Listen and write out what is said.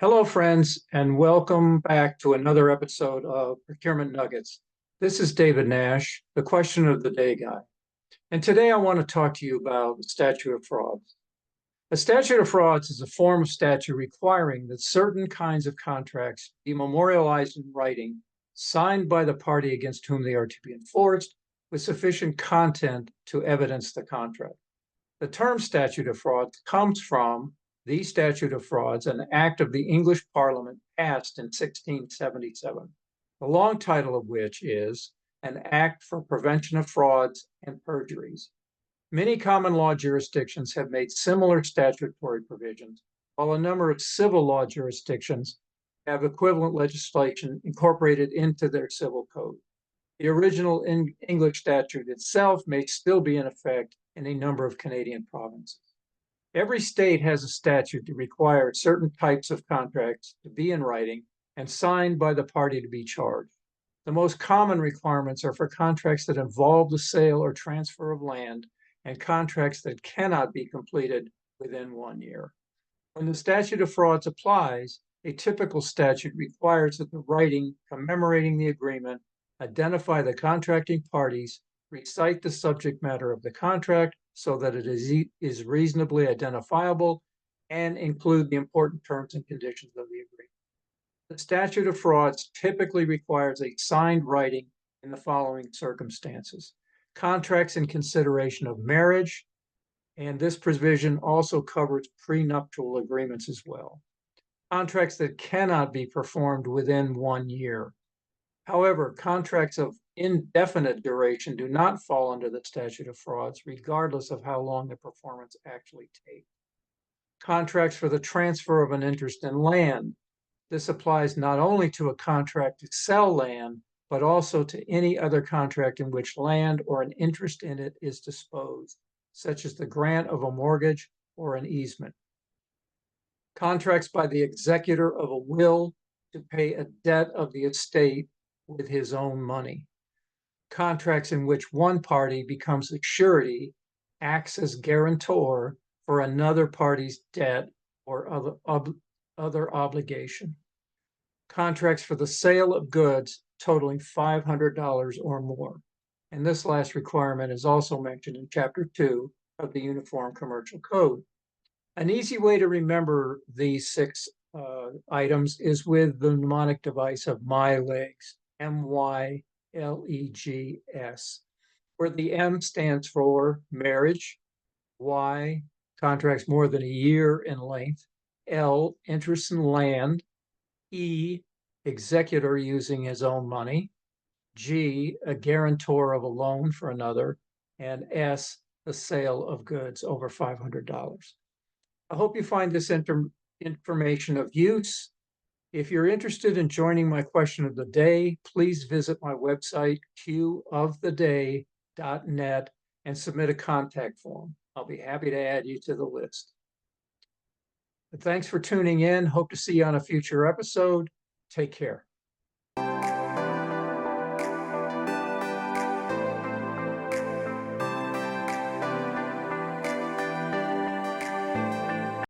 Hello, friends, and welcome back to another episode of Procurement Nuggets. This is David Nash, the question of the day guy. And today I want to talk to you about the statute of frauds. A statute of frauds is a form of statute requiring that certain kinds of contracts be memorialized in writing, signed by the party against whom they are to be enforced, with sufficient content to evidence the contract. The term statute of frauds comes from the Statute of Frauds, an act of the English Parliament passed in 1677, the long title of which is an Act for Prevention of Frauds and Perjuries. Many common law jurisdictions have made similar statutory provisions, while a number of civil law jurisdictions have equivalent legislation incorporated into their civil code. The original English statute itself may still be in effect in a number of Canadian provinces. Every state has a statute that requires certain types of contracts to be in writing and signed by the party to be charged. The most common requirements are for contracts that involve the sale or transfer of land and contracts that cannot be completed within 1 year. When the statute of frauds applies, a typical statute requires that the writing commemorating the agreement identify the contracting parties, recite the subject matter of the contract so that it is reasonably identifiable, and include the important terms and conditions of the agreement. The statute of frauds typically requires a signed writing in the following circumstances: contracts in consideration of marriage, and this provision also covers prenuptial agreements as well. Contracts that cannot be performed within 1 year. However, contracts of indefinite duration do not fall under the statute of frauds, regardless of how long the performance actually takes. Contracts for the transfer of an interest in land. This applies not only to a contract to sell land, but also to any other contract in which land or an interest in it is disposed, such as the grant of a mortgage or an easement. Contracts by the executor of a will to pay a debt of the estate with his own money. Contracts in which one party becomes a surety, acts as guarantor for another party's debt or other obligation. Contracts for the sale of goods totaling $500 or more. And this last requirement is also mentioned in Chapter 2 of the Uniform Commercial Code. An easy way to remember these six items is with the mnemonic device of MyLegs. MYLEGS, where the M stands for marriage, Y, contracts more than a year in length, L, interest in land, E, executor using his own money, G, a guarantor of a loan for another, and S, the sale of goods over $500. I hope you find this information of use. If you're interested in joining my question of the day, please visit my website, qoftheday.net, and submit a contact form. I'll be happy to add you to the list. But thanks for tuning in. Hope to see you on a future episode. Take care.